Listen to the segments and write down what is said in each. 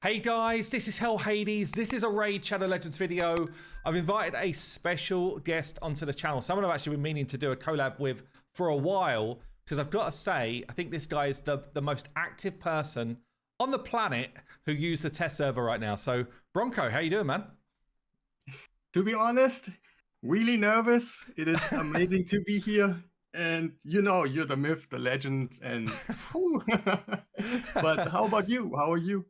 Hey guys, this is Hell Hades. This is a Raid Shadow Legends video. I've invited a special guest onto the channel. Someone I've actually been meaning to do a collab with for a while, because I've got to say, I think this guy is the most active person on the planet who uses the test server right now. So, BRONKO, how you doing, man? To be honest, really nervous. It is amazing to be here. And you know, you're the myth, the legend, and but how about you? How are you?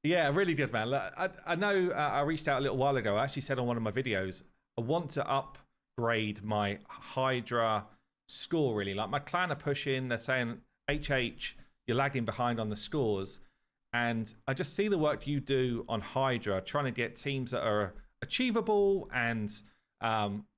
Yeah, really good, man. Look, I know I reached out a little while ago. I actually said on one of my videos, I want to upgrade my Hydra score, really. Like, my clan are pushing, they're saying, HH, you're lagging behind on the scores. And I just see the work you do on Hydra, trying to get teams that are achievable and,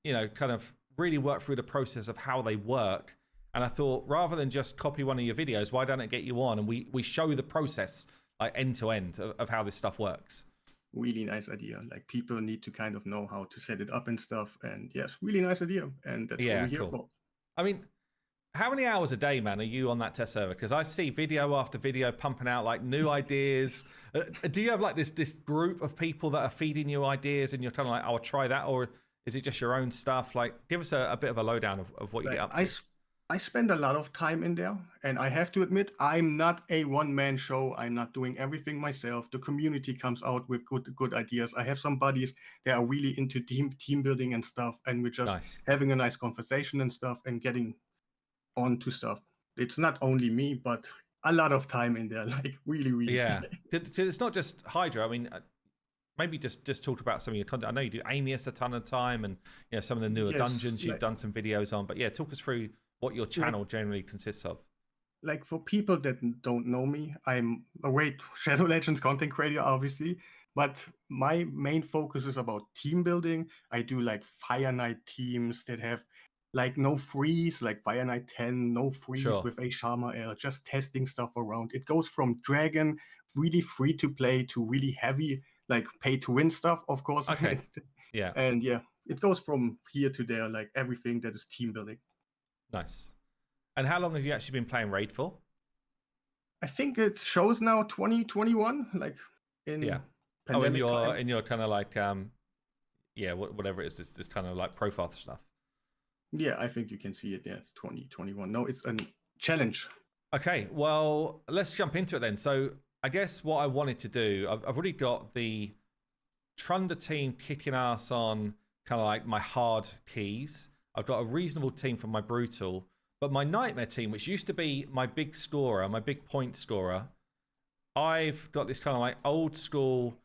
you know, kind of really work through the process of how they work. And I thought, rather than just copy one of your videos, why don't I get you on and we show the process, like end to end, of how this stuff works. Really nice idea. Like, people need to kind of know how to set it up and stuff. And yes, really nice idea. And that's what we're here for. I mean, how many hours a day, man, are you on that test server? Because I see video after video pumping out like new ideas. Do you have like this group of people that are feeding you ideas and you're kind of like, I'll try that? Or is it just your own stuff? Like, give us a bit of a lowdown of what you get up to. I spend a lot of time in there, and I have to admit, I'm not a one-man show. I'm not doing everything myself. The community comes out with good ideas. I have some buddies that are really into team building and stuff, and we're just having a nice conversation and stuff and getting on to stuff. It's not only me, but a lot of time in there, like really. Yeah, it's not just Hydra. I mean, maybe just talk about some of your content. I know you do Amius a ton of time, and you know some of the newer dungeons you've done some videos on. But yeah, talk us through what your channel generally consists of. Like, for people that don't know me, I'm a Raid Shadow Legends content creator, obviously, but my main focus is about team building. I do like Fire Knight teams that have like no freeze, like Fire Knight 10, no freeze with a Sharma Air, just testing stuff around. It goes from Dragon, really free to play, to really heavy, like pay to win stuff, of course. Okay. Yeah. And yeah, it goes from here to there, like everything that is team building. Nice. And how long have you actually been playing Raid for? I think it shows now 2021, like in pandemic time. In your kind of like yeah, whatever it is, this kind of like profile stuff. Yeah, I think you can see it. Yeah, it's 2021. No, it's a challenge. Okay, well, let's jump into it then. So I guess what I wanted to do, I've already got the Trunder team kicking ass on kind of like my hard keys. I've got a reasonable team for my brutal, but my nightmare team, which used to be my big scorer, my big point scorer, I've got this kind of like old school,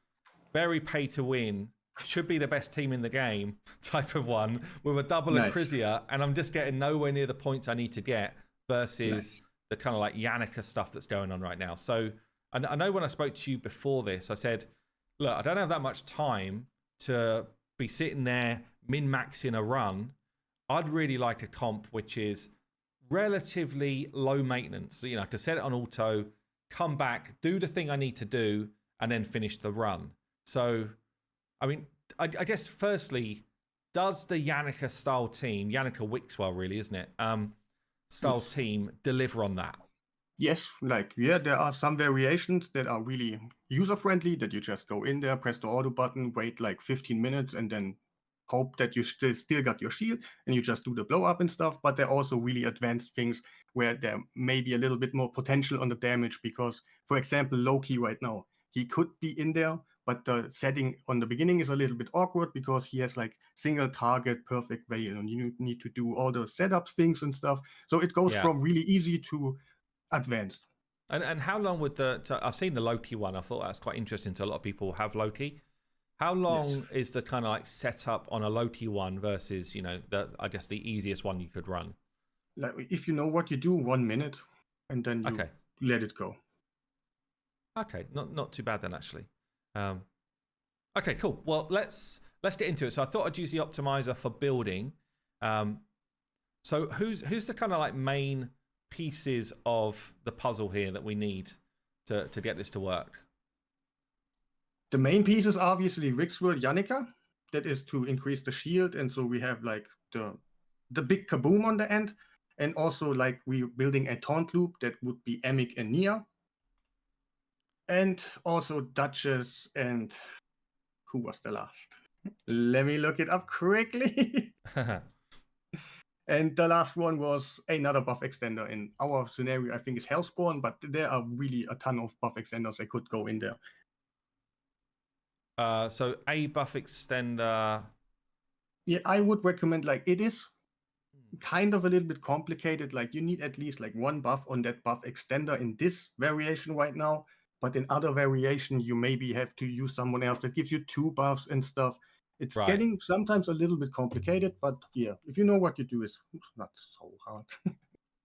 very pay to win, should be the best team in the game type of one with a double Acrizia, and I'm just getting nowhere near the points I need to get versus the kind of like Yannicka stuff that's going on right now. So I know when I spoke to you before this, I said, look, I don't have that much time to be sitting there min-maxing a run. I'd really like a comp which is relatively low maintenance. So, you know, I can set it on auto, come back, do the thing I need to do, and then finish the run. So, I mean, I guess firstly, does the Yannicka style team, Yannicka Wixwell really, isn't it, style team deliver on that? Yes, like, yeah, there are some variations that are really user-friendly, that you just go in there, press the auto button, wait like 15 minutes, and then hope that you still got your shield and you just do the blow up and stuff. But there are also really advanced things where there may be a little bit more potential on the damage, because, for example, Loki right now, he could be in there, but the setting on the beginning is a little bit awkward because he has like single target perfect veil and you need to do all the setup things and stuff. So it goes from really easy to advanced. And how long would I've seen the Loki one. I thought that's quite interesting. So a lot of people have Loki. How long is the kind of like setup on a Loki one versus, you know, I guess the easiest one you could run? Like, if you know what you do, 1 minute, and then you let it go. Okay, not too bad then, actually. Okay, cool. Well, let's get into it. So I thought I'd use the Optimiser for building. So who's the kind of like main pieces of the puzzle here that we need to get this to work? The main piece is obviously Wixwell Yannicka. That is to increase the shield, and so we have like the big kaboom on the end, and also like we're building a taunt loop that would be Emic and Nia. And also Duchess and who was the last? Let me look it up quickly. And the last one was another buff extender. In our scenario, I think is Hellspawn, but there are really a ton of buff extenders that could go in there. So a buff extender. Yeah, I would recommend, like, it is kind of a little bit complicated. Like, you need at least like one buff on that buff extender in this variation right now. But in other variation, you maybe have to use someone else that gives you 2 buffs and stuff. It's Right. getting sometimes a little bit complicated, but yeah, if you know what you do, it's not so hard.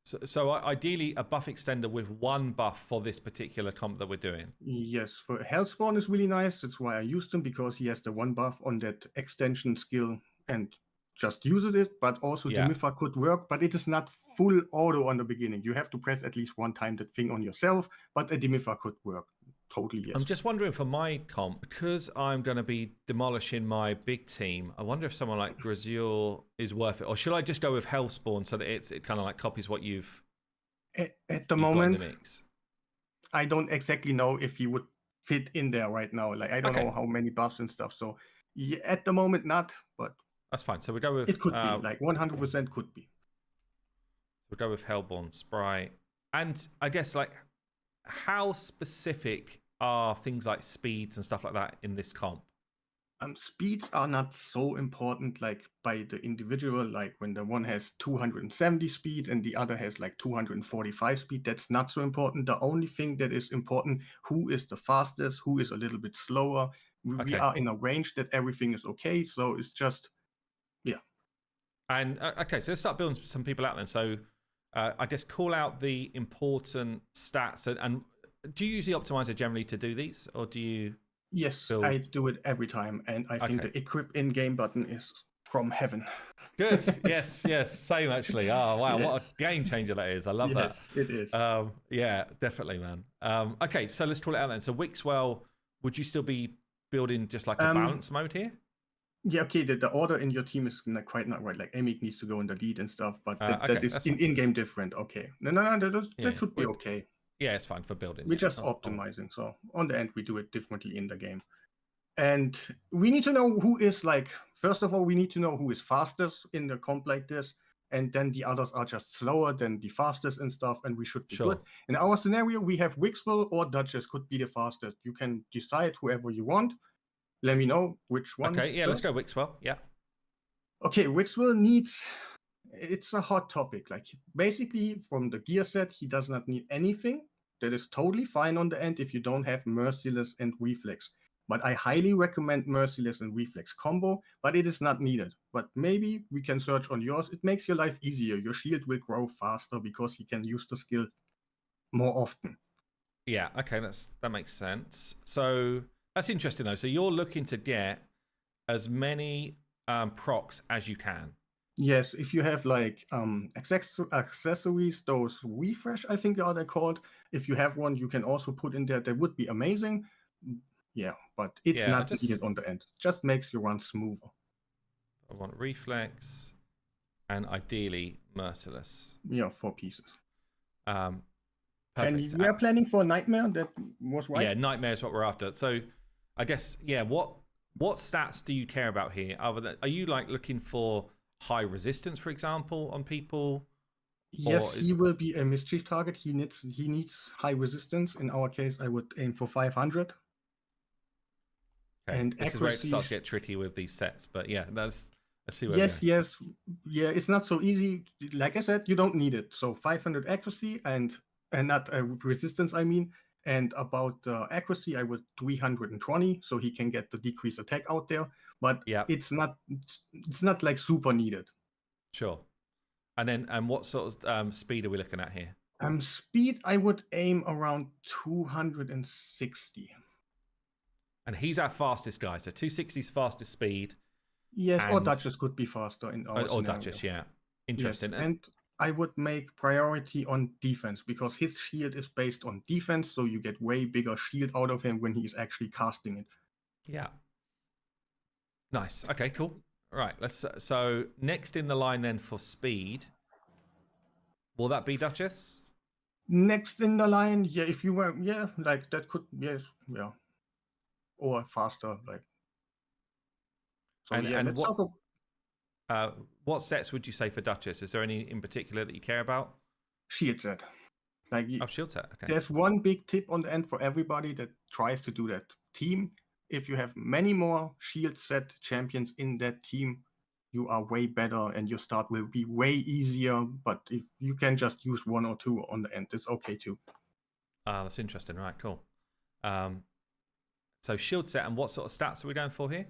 So ideally, a buff extender with 1 buff for this particular comp that we're doing. Yes, for Hellspawn is really nice. That's why I used him, because he has the 1 buff on that extension skill and just uses it. But also Yeah. Demifa could work, but it is not full auto on the beginning. You have to press at least 1 time that thing on yourself, but a Demifa could work. Totally, yes. I'm just wondering for my comp, because I'm going to be demolishing my big team, I wonder if someone like Grazure is worth it. Or should I just go with Hellspawn so that it kind of like copies what you've At the got moment, in the mix? I don't exactly know if he would fit in there right now. Like, I don't know how many buffs and stuff. So yeah, at the moment, not, but that's fine. So we go with it could be, like 100% could be. We'll go with Hellborn Sprite. And I guess, like, how specific are things like speeds and stuff like that in this comp? Speeds are not so important, like by the individual. Like when the one has 270 speed and the other has like 245 speed, that's not so important. The only thing that is important, who is the fastest, who is a little bit slower. We are in a range that everything is okay. So it's just, yeah. And okay, so let's start building some people out then. So I guess call out the important stats. And do you use the optimizer generally to do these, or do you? Yes, build? I do it every time, and I think the equip in-game button is from heaven. Good. Yes, same actually. Oh wow, Yes. what a game changer that is. I love that. Yes, it is. Yeah, definitely, man. Okay, so let's call it out then. So Wixwell, would you still be building just like a balance mode here? Yeah, okay, the order in your team is not right. Like, Emig needs to go in the lead and stuff, but that is in-game different. Okay. No, that should be okay. Yeah, it's fine for building. We're just optimizing. So on the end, we do it differently in the game. And we need to know who is, like, first of all, we need to know who is fastest in the comp like this. And then the others are just slower than the fastest and stuff, and we should be good. In our scenario, we have Wixwell or Duchess could be the fastest. You can decide whoever you want. Let me know which one. Okay, yeah, let's go Wixwell. Yeah. Okay, Wixwell needs, it's a hot topic. Like, basically, from the gear set, he does not need anything. That is totally fine on the end if you don't have Merciless and Reflex. But I highly recommend Merciless and Reflex combo, but it is not needed. But maybe we can search on yours. It makes your life easier. Your shield will grow faster because he can use the skill more often. Yeah, okay, that makes sense. So that's interesting though. So you're looking to get as many procs as you can. Yes, if you have like accessories, those refresh, I think are they called. If you have one, you can also put in there. That would be amazing. Yeah, but it's not needed on the end. It just makes your run smoother. I want reflex and ideally merciless. Yeah, 4 pieces. Perfect. And we are planning for Nightmare. That was right. Yeah, Nightmare is what we're after. So I guess, yeah, what stats do you care about here? Other than, are you like looking for high resistance, for example, on people? Yes, he will be a mischief target. He needs high resistance. In our case, I would aim for 500. Okay. And this is where it starts to get tricky with these sets, but yeah, let's see where yes, yeah, it's not so easy. Like I said, you don't need it. So 500 accuracy and not resistance, I mean. And about accuracy, I would 320, so he can get the decreased attack out there. But it's not like super needed. Sure. And then, what sort of speed are we looking at here? Speed, I would aim around 260. And he's our fastest guy, so 260 is fastest speed. Yes, or Duchess could be faster in our scenario. Duchess, yeah. Interesting. Yes. And I would make priority on defense because his shield is based on defense, so you get way bigger shield out of him when he's actually casting it. Yeah. Nice. Okay, cool. All right, so next in the line then for speed, will that be Duchess? Next in the line, yeah, if you were, yeah, like that could, yes, yeah, or faster, like. So yeah, And let's talk about what sets would you say for Duchess? Is there any in particular that you care about? shield set. Like Oh, shield set. Okay. there's one big tip on the end for everybody that tries to do that team. If you have many more shield set champions in that team, you are way better and your start will be way easier. But if you can just use one or two on the end, it's okay too. That's interesting. Right, cool. So shield set, and what sort of stats are we going for here?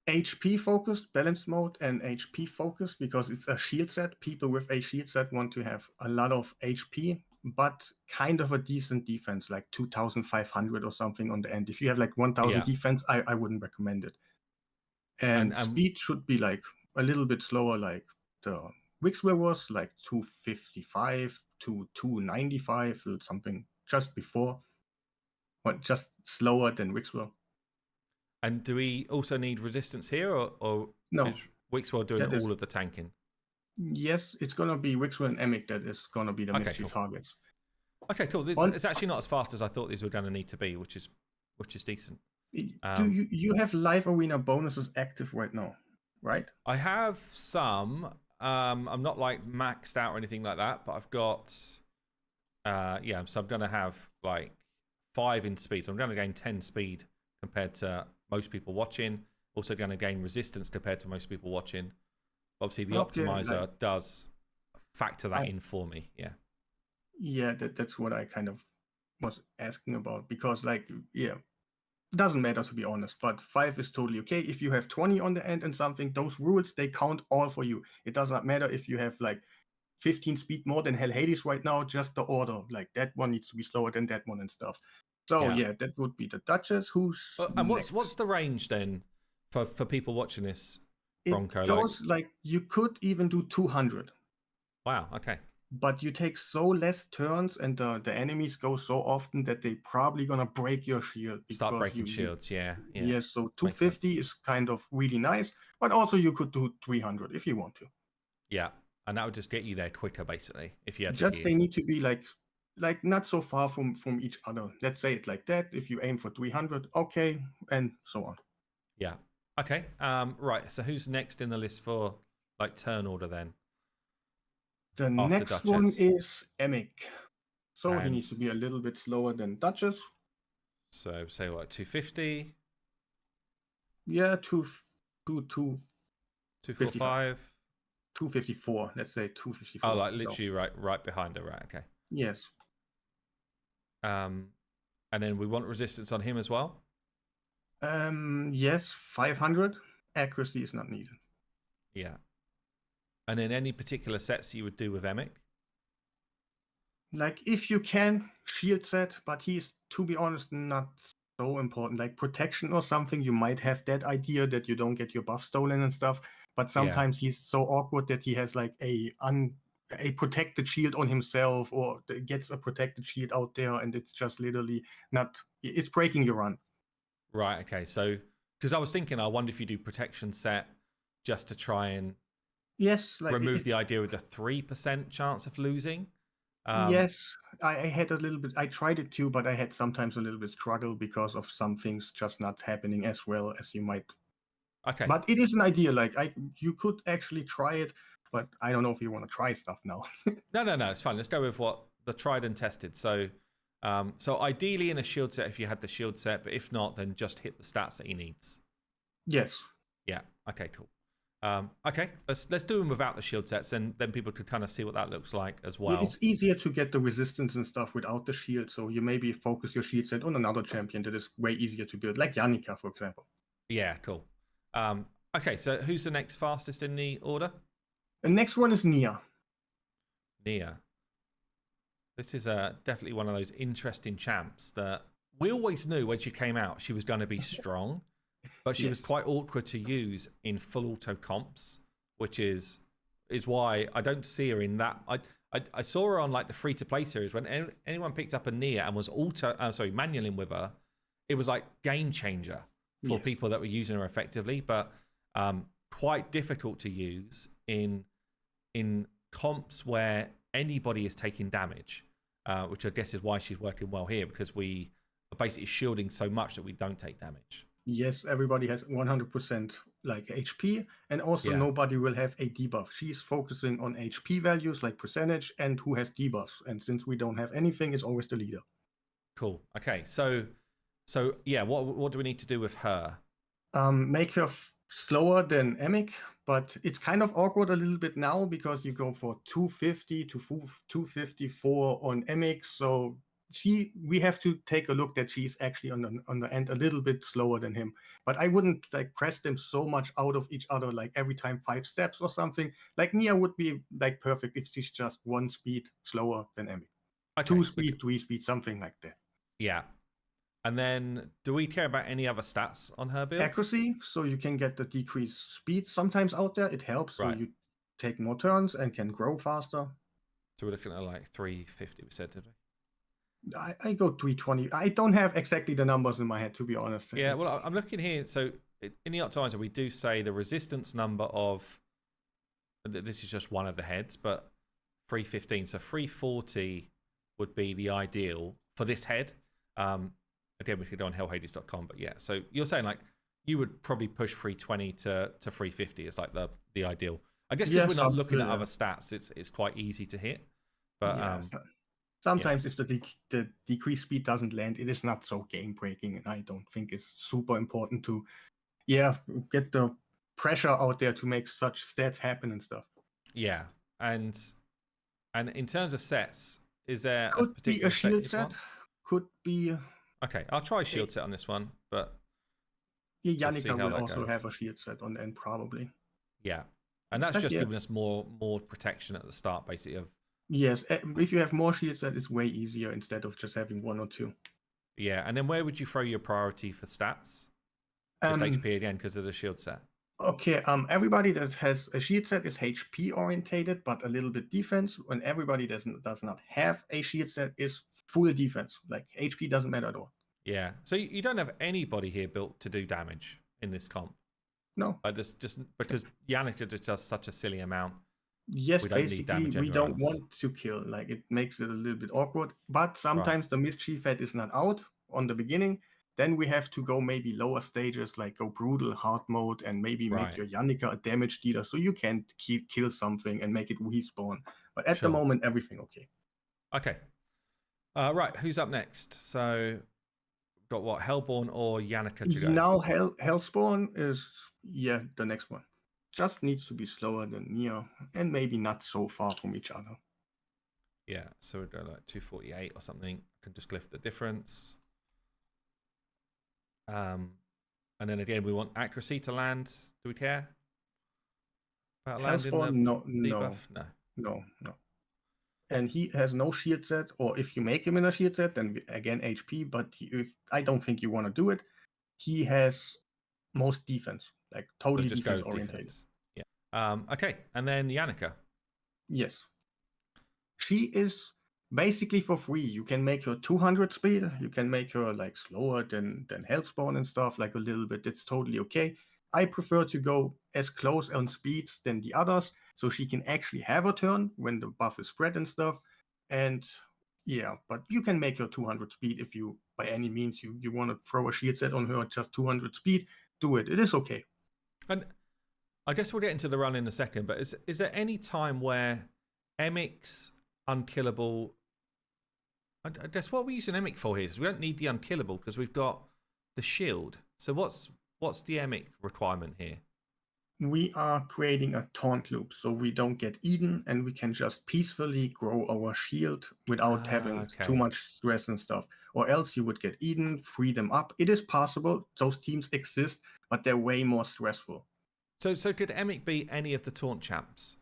HP focused, balanced mode, and HP focused because it's a shield set. People with a shield set want to have a lot of HP, but kind of a decent defense, like 2,500 or something on the end. If you have like 1,000 Yeah. defense, I wouldn't recommend it. And speed should be like a little bit slower, like the Wixwell was, like 255 to 295, something just before, or just slower than Wixwell. And do we also need resistance here, or No, is Wixwell doing that is all of the tanking? yes, it's gonna be Wixwell and Emic that is gonna be the mystery cool. targets. Okay, cool. It's actually not as fast as I thought these were going to need to be, which is decent. Do you have live arena bonuses active right now, right? I have some. I'm not like maxed out or anything like that, but I've got. Yeah, so I'm going to have like 5 in speed. So I'm going to gain 10 speed compared to most people watching. Also going to gain resistance compared to most people watching. Obviously, the Optimiser does factor that in for me. Yeah. Yeah, that's what I kind of was asking about because, like, yeah, it doesn't matter to be honest, but 5 is totally okay. If you have 20 on the end and something, those rules, they count all for you. It does not matter if you have like 15 speed more than Hell Hades right now, just the order. Like that one needs to be slower than that one and stuff. So yeah, that would be the Duchess. Who's and next? what's the range then for people watching this, Bronko? It goes like you could even do 200. Wow, okay. But you take so less turns and the enemies go so often that they probably gonna break your shield. Start breaking shields, yeah. Yes, so 250 is kind of really nice, but also you could do 300 if you want to. Yeah, and that would just get you there quicker, basically, if you had just they need to be like not so far from each other. Let's say it like that. If you aim for 300, okay, and so on. Yeah. Okay. Right. So who's next in the list for like turn order then? The next one is Emic. So he needs to be a little bit slower than Duchess. So say what, 250? Yeah, 245. 254. Let's say 254. Oh, like literally right behind her, right? Okay. Yes. And then we want resistance on him as well. Yes, 500. Accuracy is not needed. Yeah. And then any particular sets you would do with Emic? Like if you can, shield set, but he's, to be honest, not so important. Like protection or something, you might have that idea that you don't get your buff stolen and stuff. But sometimes he's so awkward that he has like a protected shield on himself, or gets a protected shield out there, and it's just literally not. It's breaking your run. Right. Okay. So because I was thinking, I wonder if you do protection set just to try and remove the idea of the 3% chance of losing. Yes, I had a little bit. I tried it too, but I had sometimes a little bit struggle because of some things just not happening as well as you might. Okay. But it is an idea. Like you could actually try it, but I don't know if you want to try stuff now. No, it's fine. Let's go with what the tried and tested. So, so ideally in a shield set, if you had the shield set, but if not, then just hit the stats that he needs. Yes. Yeah. Okay. Cool. Okay. Let's do them without the shield sets, and then people could kind of see what that looks like as well. It's easier to get the resistance and stuff without the shield, so you maybe focus your shield set on another champion that is way easier to build, like Yannicka, for example. Yeah. Cool. Okay. So who's the next fastest in the order? The next one is Nia. Nia. This is definitely one of those interesting champs that we always knew when she came out she was going to be strong, but she was quite awkward to use in full auto comps, which is why I don't see her in that. I saw her on like the free to play series when anyone picked up a Nia and was manualing with her. It was like game changer for people that were using her effectively, but quite difficult to use in comps where anybody is taking damage, which I guess is why she's working well here, because we are basically shielding so much that we don't take damage. Yes, everybody has 100% like HP, and also Yeah. nobody will have a debuff. She's focusing on HP values like percentage and who has debuffs. And since we don't have anything, it's always the leader. Cool. Okay. So yeah, what do we need to do with her? Make her slower than Emic, but it's kind of awkward a little bit now because you go for 250 to 254 on Emic, so we have to take a look that she's actually on the end a little bit slower than him. But I wouldn't like press them so much out of each other, like every time 5 steps or something. Like Nia would be like perfect if she's just 1 speed slower than Emic. Okay. 2 speed, 3 speed, something like that. Yeah. And then, do we care about any other stats on her build? Accuracy, so you can get the decreased speed sometimes out there. It helps, so Right. you take more turns and can grow faster. So we're looking at like 350, we said, did we? I go 320. I don't have exactly the numbers in my head, to be honest. Yeah, well, I'm looking here. So in the Optimiser, we do say the resistance number of, this is just one of the heads, but 315. So 340 would be the ideal for this head. Again, we could go on hellhades.com, but yeah. So you're saying like you would probably push 320 to 350 is like the ideal. I guess because we're not looking at other stats, it's quite easy to hit. But sometimes if the decreased speed doesn't land, it is not so game breaking, and I don't think it's super important to get the pressure out there to make such stats happen and stuff. Yeah, and in terms of sets, is there could a particular be a shield set? Could be. Okay, I'll try shield set on this one, but Yannicka will also have a shield set on the end probably. Yeah, and that's just giving us more protection at the start, basically. Yes, if you have more shield set, it's way easier instead of just having 1 or 2. Yeah, and then where would you throw your priority for stats? Just HP again because of the shield set. Okay, everybody that has a shield set is HP orientated, but a little bit defense. When everybody does not have a shield set, is full defense. Like HP doesn't matter at all. Yeah, so you don't have anybody here built to do damage in this comp. No, just because Yannicka just does such a silly amount. Yes, basically we don't want to kill. Like it makes it a little bit awkward. But sometimes the mischief head is not out on the beginning. Then we have to go maybe lower stages, like go brutal, hard mode, and maybe make your Yannicka a damage dealer so you can kill something and make it respawn. But at the moment, everything okay. Okay. Right, who's up next? So, got what, Hellborn or Yannicka to go? Now Hellspawn is, the next one. Just needs to be slower than Nia, and maybe not so far from each other. Yeah, so we'll go like 248 or something. I can just glyph the difference. And then again, we want accuracy to land. Do we care about landing the debuff? No. And he has no shield set, or if you make him in a shield set, then again HP. But I don't think you want to do it. He has most defense, like totally so defense oriented. Yeah. Okay, and then Yannicka. Yes. She is basically for free. You can make her 200 speed. You can make her like slower than Hellspawn and stuff, like a little bit. It's totally okay. I prefer to go as close on speeds than the others, so she can actually have a turn when the buff is spread and stuff. And but you can make her 200 speed if you, by any means, you want to throw a shield set on her at just 200 speed. Do it. It is okay. And I guess we'll get into the run in a second, but is there any time where Emic's unkillable? I guess what we're using Emic for here is we don't need the unkillable because we've got the shield. So what's the Emic requirement here? We are creating a taunt loop, so we don't get eaten, and we can just peacefully grow our shield without having too much stress and stuff. Or else you would get eaten, free them up. It is possible. Those teams exist, but they're way more stressful. So could Emic be any of the taunt champs?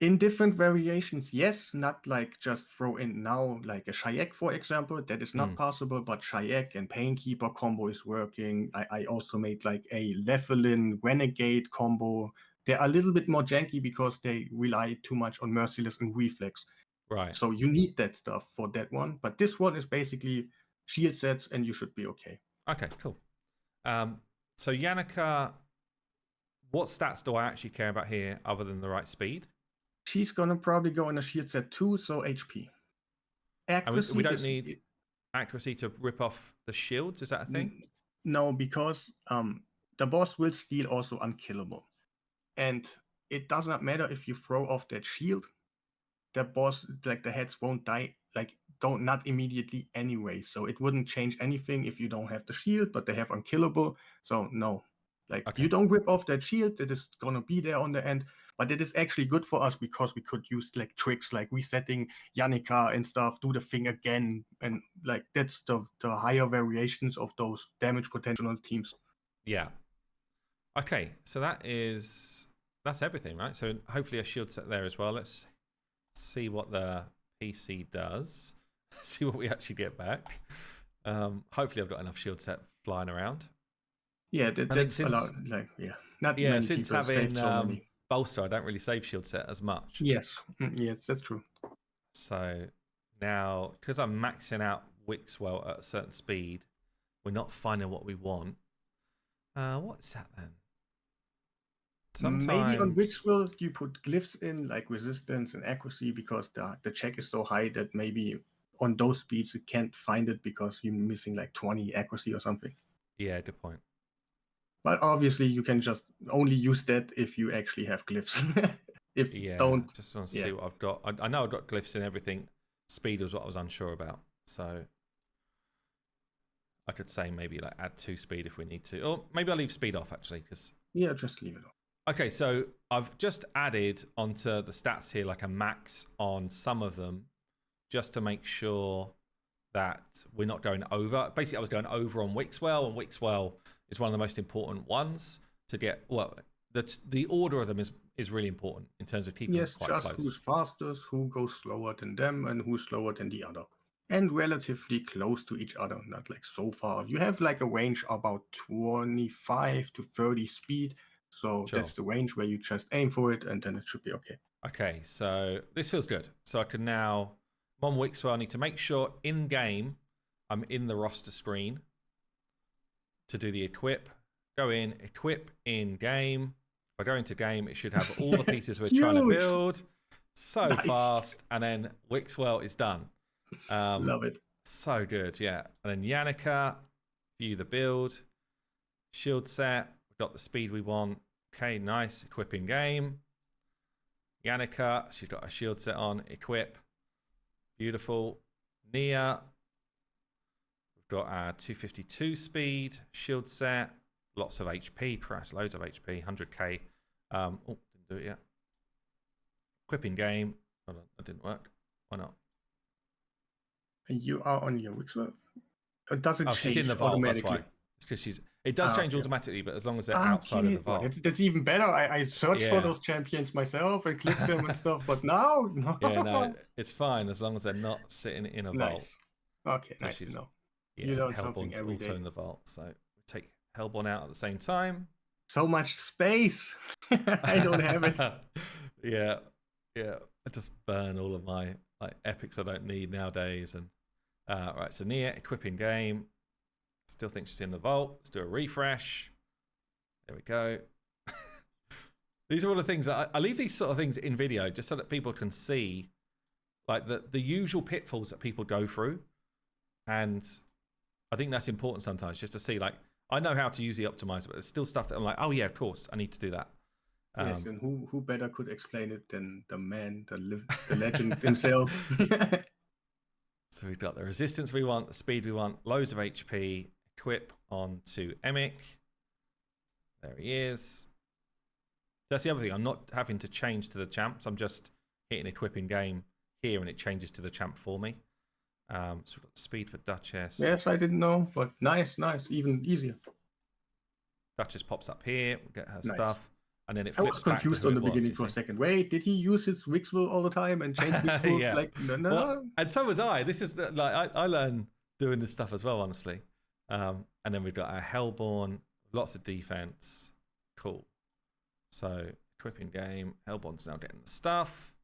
In different variations, yes. Not like just throw in now like a Shayak, for example. That is not possible, but Shayak and Painkeeper combo is working. I also made like a Lephalin Renegade combo. They're a little bit more janky because they rely too much on Merciless and Reflex. Right. So you need that stuff for that one. But this one is basically shield sets and you should be okay. Okay, cool. So Yannicka, what stats do I actually care about here other than the right speed? She's gonna probably go in a shield set too, so HP. And Accuracy we don't need accuracy to rip off the shields. Is that a thing? No, because the boss will steal also unkillable. And it does not matter if you throw off that shield, the boss, like the heads won't die, like not immediately anyway. So it wouldn't change anything if you don't have the shield, but they have unkillable. So no, like you don't rip off that shield, it is gonna be there on the end. But it is actually good for us because we could use like tricks like resetting Yannicka and stuff, do the thing again, and like that's the higher variations of those damage potential teams. Yeah. Okay, so that's everything, right? So hopefully a shield set there as well. Let's see what the PC does. See what we actually get back. Hopefully I've got enough shield set flying around. Yeah, that's a lot. Like, yeah, not many since people having so many. bolster, I don't really save shield set as much. Yes, yes, that's true. So now, because I'm maxing out Wixwell at a certain speed, we're not finding what we want. What's that then? Sometimes... Maybe on Wixwell you put glyphs in like resistance and accuracy because the check is so high that maybe on those speeds you can't find it because you're missing like 20 accuracy or something. Yeah, good point. But obviously you can just only use that if you actually have glyphs. If don't, just want to see what I've got. I know I've got glyphs in everything. Speed was what I was unsure about, so I could say maybe like add 2 speed if we need to, or maybe I'll leave speed off actually because just leave it off. Okay, so I've just added onto the stats here like a max on some of them just to make sure that we're not going over. Basically, I was going over on Wixwell, and Wixwell is one of the most important ones to get. Well, the order of them is really important in terms of keeping them quite close. Yes, just who's fastest, who goes slower than them, and who's slower than the other. And relatively close to each other, not like so far. You have like a range about 25 to 30 speed. So that's the range where you just aim for it and then it should be okay. Okay, so this feels good. So I can now, I'm on Wixwell, I need to make sure in game I'm in the roster screen to do the equip. Go in, equip in game. If I go into game, it should have all the pieces we're trying to build. So fast. And then Wixwell is done. Love it. So good, yeah. And then Yannicka, view the build. Shield set. Got the speed we want. Okay, nice. Equip in game. Yannicka, she's got a shield set on. Equip. Beautiful. Nia. We've got our 252 speed. Shield set. Lots of HP. Press loads of HP. 100k. Oh, didn't do it yet. Equip in game. Hold on, that didn't work. Why not? And you are on your Wixwell? It doesn't change she's in the vault, automatically. That's why. It's because she's... It does change automatically, but as long as they're outside of the vault. Well, that's even better. I searched for those champions myself and clicked them and stuff, but now, no. Yeah, no, it's fine as long as they're not sitting in a vault. Okay, so nice to know. Yeah, you learn something every day. Also in the vault, so we take Hellborn out at the same time. So much space. I don't have it. Yeah. I just burn all of my epics I don't need nowadays. And right, so Nia, equipping game. Still think she's in the vault. Let's do a refresh. There we go. These are all the things that I leave these sort of things in video just so that people can see like the usual pitfalls that people go through. And I think that's important sometimes just to see, like, I know how to use the optimizer, but there's still stuff that I'm like, oh yeah, of course, I need to do that. Yes, and who better could explain it than the man, the legend himself. So we've got the resistance we want, the speed we want, loads of HP, equip onto Emic. There he is. That's the other thing. I'm not having to change to the champs. I'm just hitting equip in game here and it changes to the champ for me. So we've got speed for Duchess. Yes, I didn't know, but nice, even easier. Duchess pops up here, we'll get her stuff. And then it flips. I was confused on the beginning for a second. Wait, did he use his Wixwell all the time and change Wixwell? Yeah. Like, no. Well, and so was I. This is I learn doing this stuff as well, honestly. And then we've got our Hellborn, lots of defense. Cool. So equipping game, Hellborn's now getting the stuff,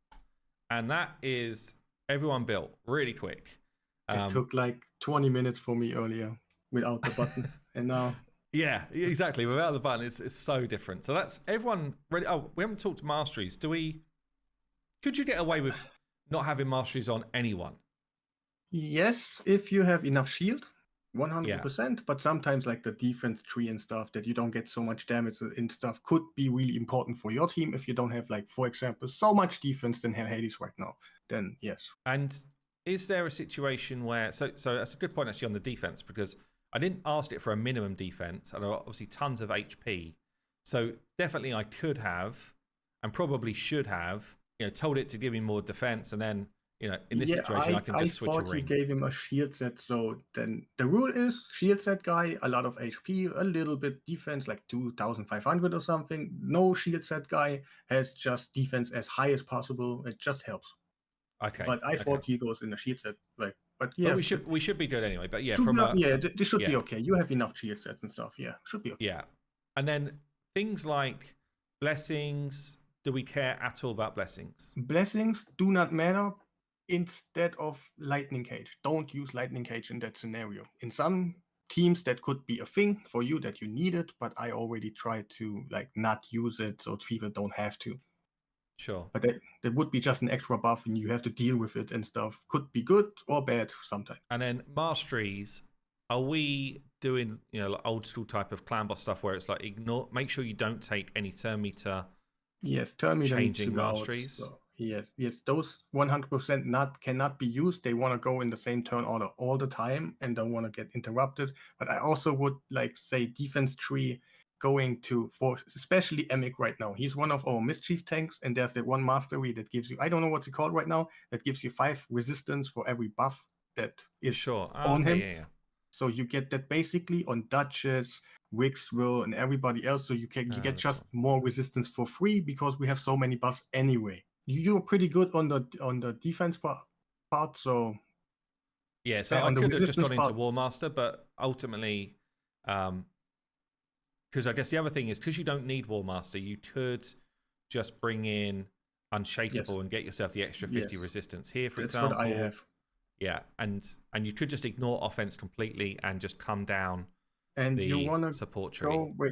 and that is everyone built really quick. It took like 20 minutes for me earlier without the button, and now. Yeah, exactly. Without the button, it's so different. So that's everyone ready. Oh, we haven't talked Masteries. Do we Could you get away with not having masteries on anyone? Yes, if you have enough shield, Yeah. 100%. But sometimes like the defense tree and stuff that you don't get so much damage and stuff could be really important for your team if you don't have like, for example, so much defense than Hades right now. Then yes. And is there a situation where so that's a good point actually on the defense, because I didn't ask it for a minimum defense, and obviously tons of HP. So definitely I could have, and probably should have, told it to give me more defense, and then in this situation I can just switch a ring. I thought you gave him a shield set, so then the rule is shield set guy, a lot of HP, a little bit defense, like 2,500 or something. No shield set guy has just defense as high as possible. It just helps. Okay. But I thought he goes in a shield set, like. But yeah, but we should be good anyway. But yeah, this should be okay. You have enough shield sets and stuff. Yeah, should be okay. Yeah, and then things like blessings. Do we care at all about blessings? Blessings do not matter. Instead of lightning cage, don't use lightning cage in that scenario. In some teams that could be a thing for you that you need it, but I already tried to like not use it so people don't have to. Sure. But that would be just an extra buff and you have to deal with it and stuff. Could be good or bad sometimes. And then masteries, are we doing like old school type of clan boss stuff where it's like make sure you don't take any turn meter? Yes, turn meter changing masteries. So, yes, those 100% cannot be used. They want to go in the same turn order all the time and don't want to get interrupted. But I also would like say defense tree going for especially Emic right now. He's one of our mischief tanks, and there's that one mastery that gives you, I don't know what's it called right now, that gives you 5 resistance for every buff that is on him. Yeah. So you get that basically on Duchess, Wixwell, and everybody else. So you get just more resistance for free because we have so many buffs anyway. You're pretty good on the defense part. So yeah, so I could have just gone into War Master, but ultimately, because I guess the other thing is because you don't need War Master, you could just bring in Unshakable and get yourself the extra 50 resistance here, for example. That's what I have. Yeah, and you could just ignore offense completely and just come down. And the you want to support tree. we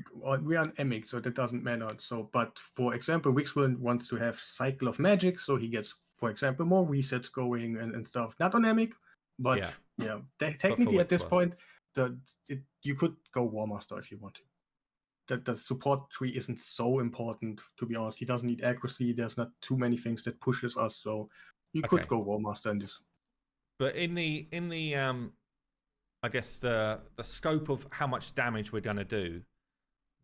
are on Emic, so that doesn't matter. So, but for example, Wixwell wants to have Cycle of Magic, so he gets, for example, more resets going and stuff. Not on Emic, but yeah technically at this point, you could go War Master if you want to. That the support tree isn't so important, to be honest. He doesn't need accuracy. There's not too many things that pushes us, so you could go War Master in this. But in the I guess the scope of how much damage we're going to do,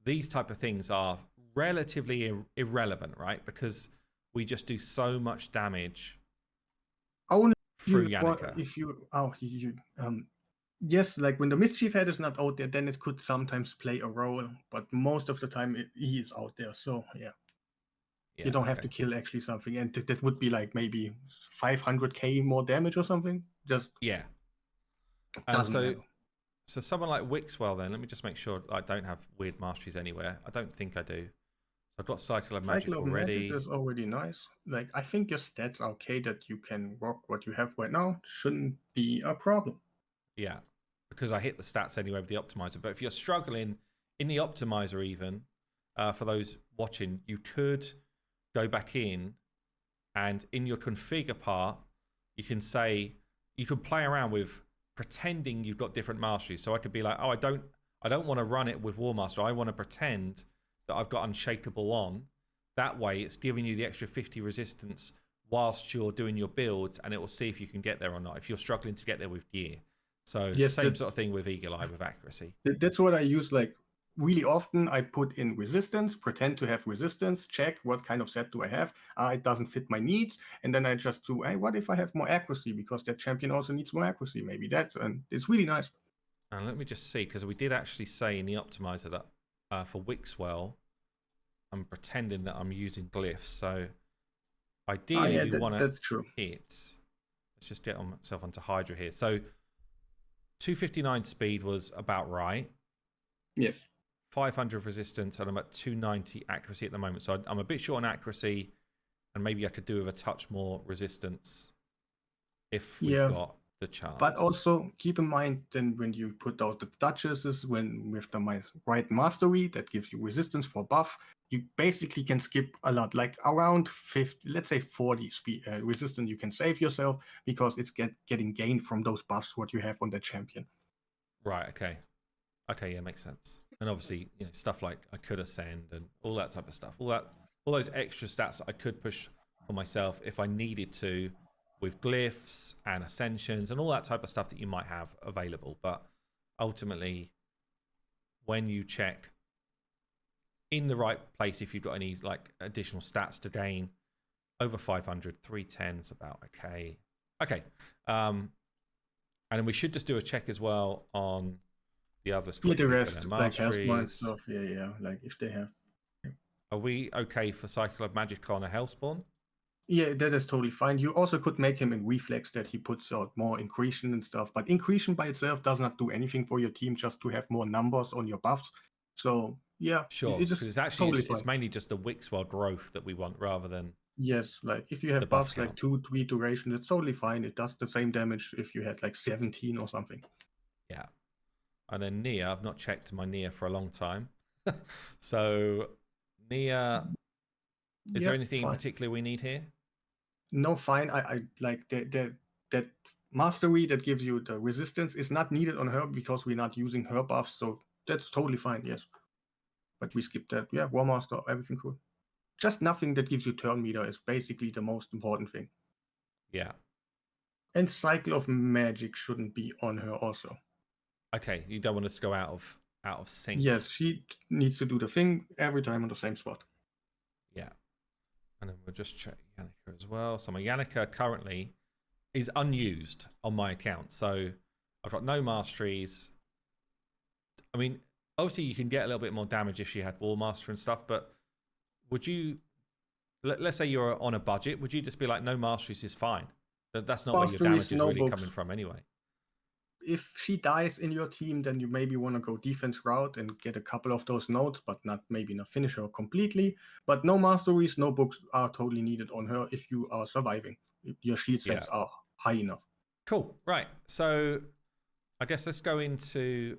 these type of things are relatively irrelevant, right? Because we just do so much damage only through Yannicka. Yes, like when the Mischief Head is not out there, then it could sometimes play a role, but most of the time he is out there. So yeah you don't have to kill actually something, and that would be like maybe 500k more damage or something. Just so someone like Wixwell, then let me just make sure I don't have weird masteries anywhere. I don't think I do. I've got Cycle of Magic already. Magic is already nice. Like I think your stats are okay that you can rock what you have right now. Shouldn't be a problem. Yeah, because I hit the stats anyway with the Optimiser. But if you're struggling in the Optimiser, even for those watching, you could go back in and in your configure part, you can say you can play around with pretending you've got different masteries. So I could be like, oh, I don't want to run it with War Master. I want to pretend that I've got Unshakable on. That way, it's giving you the extra 50 resistance whilst you're doing your builds, and it will see if you can get there or not. If you're struggling to get there with gear. So same sort of thing with Eagle Eye with accuracy. That's what I use. Like really often, I put in resistance, pretend to have resistance, check what kind of set do I have. It doesn't fit my needs, and then I just do, hey, what if I have more accuracy because that champion also needs more accuracy? Maybe and it's really nice. And let me just see, because we did actually say in the Optimiser that for Wixwell, I'm pretending that I'm using glyphs. So ideally, you want to hit. Let's just get myself onto Hydra here. So 259 speed was about right. Yes. 500 resistance, and I'm at 290 accuracy at the moment. So I'm a bit short on accuracy, and maybe I could do with a touch more resistance if we've got the chance. But also keep in mind then when you put out the Duchesses with the right mastery that gives you resistance for buff, you basically can skip a lot, like around 50, let's say 40 speed resistance you can save yourself because it's getting gained from those buffs what you have on the champion. Right, okay. Okay, yeah, makes sense. And obviously, you know, stuff like I could ascend and all that type of stuff. All those extra stats that I could push for myself if I needed to, with glyphs and ascensions and all that type of stuff that you might have available. But ultimately, when you check in the right place, if you've got any like additional stats to gain over 500, 310 is about okay. Okay. And then we should just do a check as well on the others. Yeah, the Quickly. rest, like health bar and Masteries. stuff. Yeah, like if they have. Are we okay for Cycle of Magic on a Hellspawn? Yeah, that is totally fine. You also could make him in reflex that he puts out more incretion and stuff, but incretion by itself does not do anything for your team, just to have more numbers on your buffs. So yeah, Sure, it is because it's actually totally it's fine. mainly just the Wixwell growth that we want rather than Yes, like if you the have buff buffs like count. 2, 3 duration, it's totally fine. It does the same damage if you had like 17 or something. Yeah. And then Nia, I've not checked my Nia for a long time. So Nia, is there anything in particular we need here? No, fine. I like that mastery that gives you the resistance is not needed on her because we're not using her buffs, so that's totally fine, yes. But we skip that. Yeah, War Master, everything cool. Just nothing that gives you turn meter is basically the most important thing. Yeah. And Cycle of Magic shouldn't be on her also. Okay, you don't want us to go out of sync. Yes, she needs to do the thing every time on the same spot. Yeah. And then we'll just check Yannicka as well. So my Yannicka currently is unused on my account. So I've got no masteries. I mean, obviously you can get a little bit more damage if she had War Master and stuff, but would you, let's say you're on a budget, would you just be like, no masteries is fine? That's not where your damage is really coming from anyway. If she dies in your team, then you maybe want to go defense route and get a couple of those nodes, but maybe not finish her completely. But no masteries, no books are totally needed on her if you are surviving. Your shield sets are high enough. Cool. Right. So I guess let's go into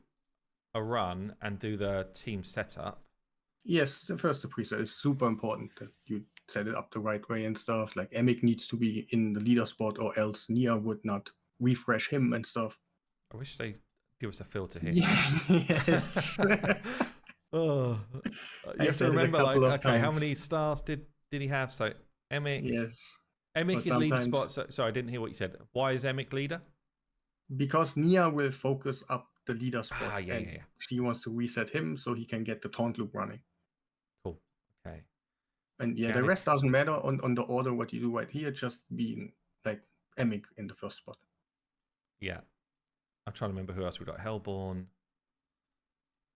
a run and do the team setup. Yes, the preset is super important that you set it up the right way and stuff. Like Emic needs to be in the leader spot or else Nia would not refresh him and stuff. I wish they give us a filter here. Yes. Oh, you have to remember, like, okay, how many stars did he have? So Emic. Yes. Emic is leader spot. So I didn't hear what you said. Why is Emic leader? Because Nia will focus up the leader spot. Yeah. She wants to reset him so he can get the taunt loop running. Cool. Okay. And yeah, the rest doesn't matter on the order what you do right here, just being like Emic in the first spot. Yeah. I'm trying to remember who else we got. Hellborn.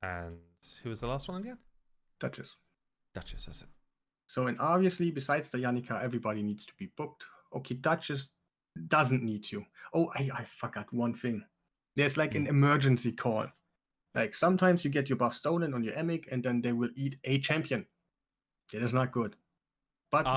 And who was the last one again? Duchess. Duchess, that's it. So, and obviously, besides the Yannicka, everybody needs to be booked. Okay, Duchess doesn't need you. Oh, I forgot one thing. There's like an emergency call. Like sometimes you get your buff stolen on your Emic and then they will eat a champion. That is not good. But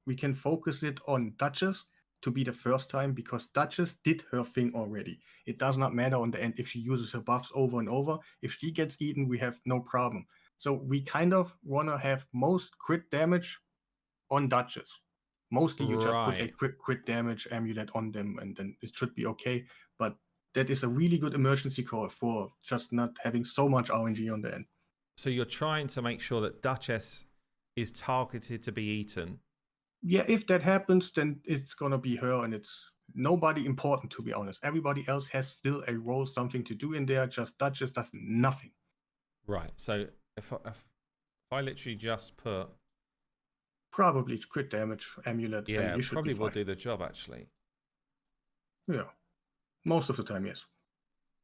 we can focus it on Duchess to be the first time because Duchess did her thing already. It does not matter on the end if she uses her buffs over and over. If she gets eaten, we have no problem. So we kind of want to have most crit damage on Duchess. Mostly you just put a crit damage amulet on them and then it should be okay. But that is a really good emergency call for just not having so much RNG on the end. So you're trying to make sure that Duchess is targeted to be eaten. Yeah, if that happens, then it's gonna be her, and it's nobody important, to be honest. Everybody else has still a role, something to do in there. Just Duchess does nothing. Right. So if I literally just put probably crit damage amulet, yeah, you should probably will do the job actually. Yeah, most of the time, yes.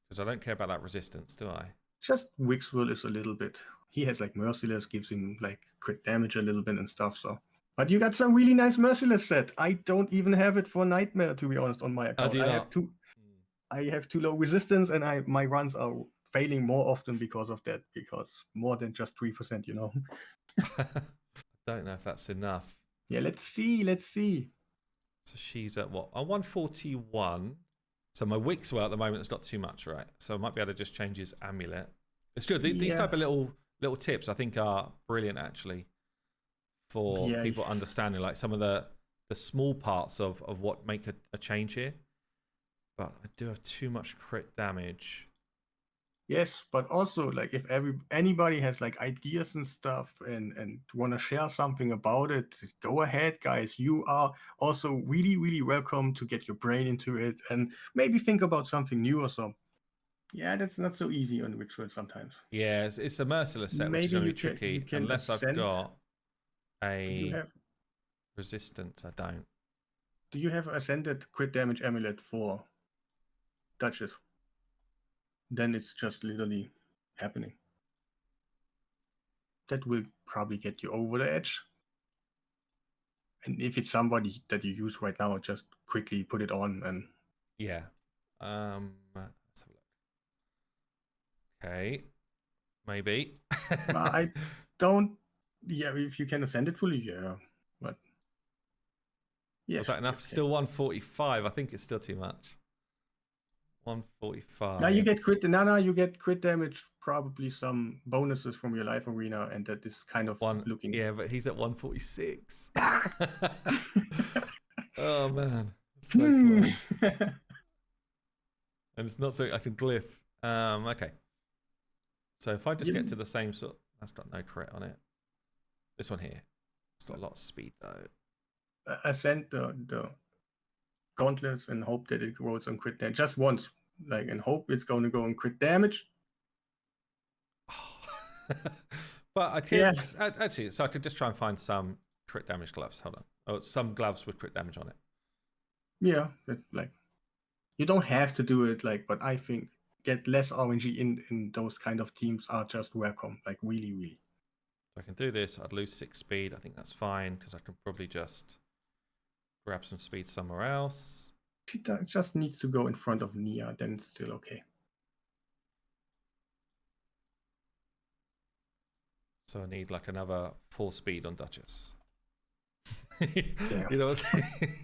Because I don't care about that resistance, do I? Just Wixwell is a little bit. He has like Merciless, gives him like crit damage a little bit and stuff. So. But you got some really nice Merciless set. I don't even have it for Nightmare, to be honest, on my account. I have too low resistance, and my runs are failing more often because of that. Because more than just 3%, you know. I don't know if that's enough. Yeah, let's see. So she's at what? 141. So my Wixwell at the moment has got too much, right? So I might be able to just change his amulet. It's good. These type of little little tips I think are brilliant actually for Yeah, people understanding like some of the small parts of what make a change here. But I do have too much crit damage. yes, but also like if anybody has like ideas and stuff and want to share something about it, go ahead, guys. You are also really welcome to get your brain into it and maybe think about something new or so. Yeah, that's not so easy on Wixworld sometimes. Yeah, it's a merciless set, which is Maybe going to you be can tricky unless I've ascend. got Do you a have resistance. I don't. ascended crit damage amulet for Duchess? Then it's just literally happening. That will probably get you over the edge. And if it's somebody that you use right now, just quickly put it on and Yeah. Let's have a look. Okay. Maybe. I don't. Yeah, if you can ascend it fully, yeah. But yeah, Was that enough? okay. Still 145. I think it's still too much. 145. Now you get crit. Nana, you get crit damage. Probably some bonuses from your life arena, and that is kind of looking. Yeah, but he's at 146. Oh man, so close. And it's not so I can glyph. Okay. So if I just get to the same sort, that's got no crit on it. This one here, it's got a lot of speed though. Ascend the gauntlets and hope that it rolls on crit damage just once, like, and hope it's going to go on crit damage. But I could actually, so I could just try and find some crit damage gloves. Hold on. Oh, some gloves with crit damage on it. Yeah, like you don't have to do it, like, but I think get less RNG in those kind of teams are just welcome, like really. If I can do this, I'd lose 6 speed. I think that's fine because I can probably just grab some speed somewhere else. She just needs to go in front of Nia, then it's still okay. So I need like another 4 speed on Duchess. Yeah. You know what I'm saying?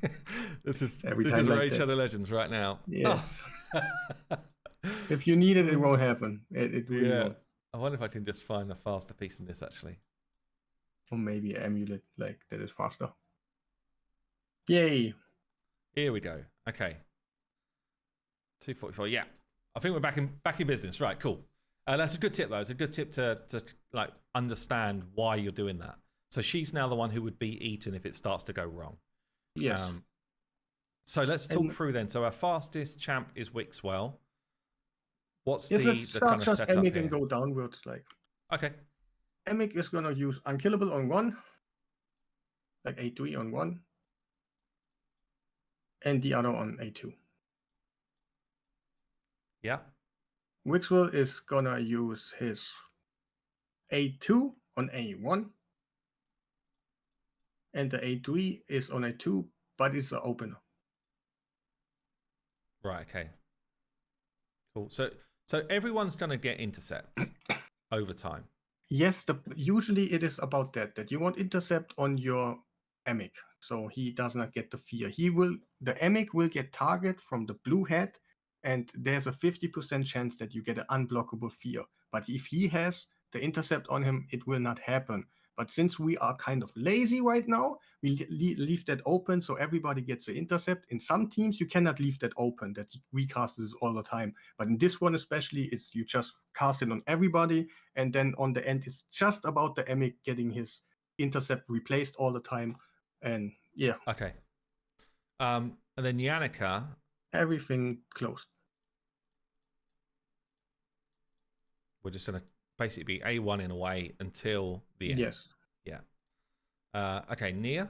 This is like Raid Shadow Legends right now. Yes. If you need it, it won't happen. It really won't. I wonder if I can just find a faster piece in this actually. Or maybe amulet like that is faster. Yay. Here we go. Okay. 244. Yeah. I think we're back in business. Right, cool. That's a good tip though. It's a good tip to like understand why you're doing that. So she's now the one who would beat Eaton if it starts to go wrong. Yes. So let's talk through then. So our fastest champ is Wixwell. What's the kind of just setup Emic here? and go downwards, like. Okay. Emic is gonna use Unkillable on 1, like A3 on 1, and the other on A2. Yeah. Wixwell is gonna use his A2 on A1, and the A3 is on A2, but it's an opener. Right. Okay. Cool. So everyone's gonna get intercept over time. Yes, usually it is about that you want intercept on your Emic, so he does not get the fear. The Emic will get target from the blue head, and there's a 50% chance that you get an unblockable fear. But if he has the intercept on him, it will not happen. But since we are kind of lazy right now, we leave that open so everybody gets the intercept. In some teams, you cannot leave that open, that we cast this all the time. But in this one especially, it's you just cast it on everybody, and then on the end, it's just about the Emic getting his intercept replaced all the time. And yeah. Okay. And then Yannicka. Everything closed. We're just going to basically be A1 in a way until the end. Yes. Yeah. Okay, Nia.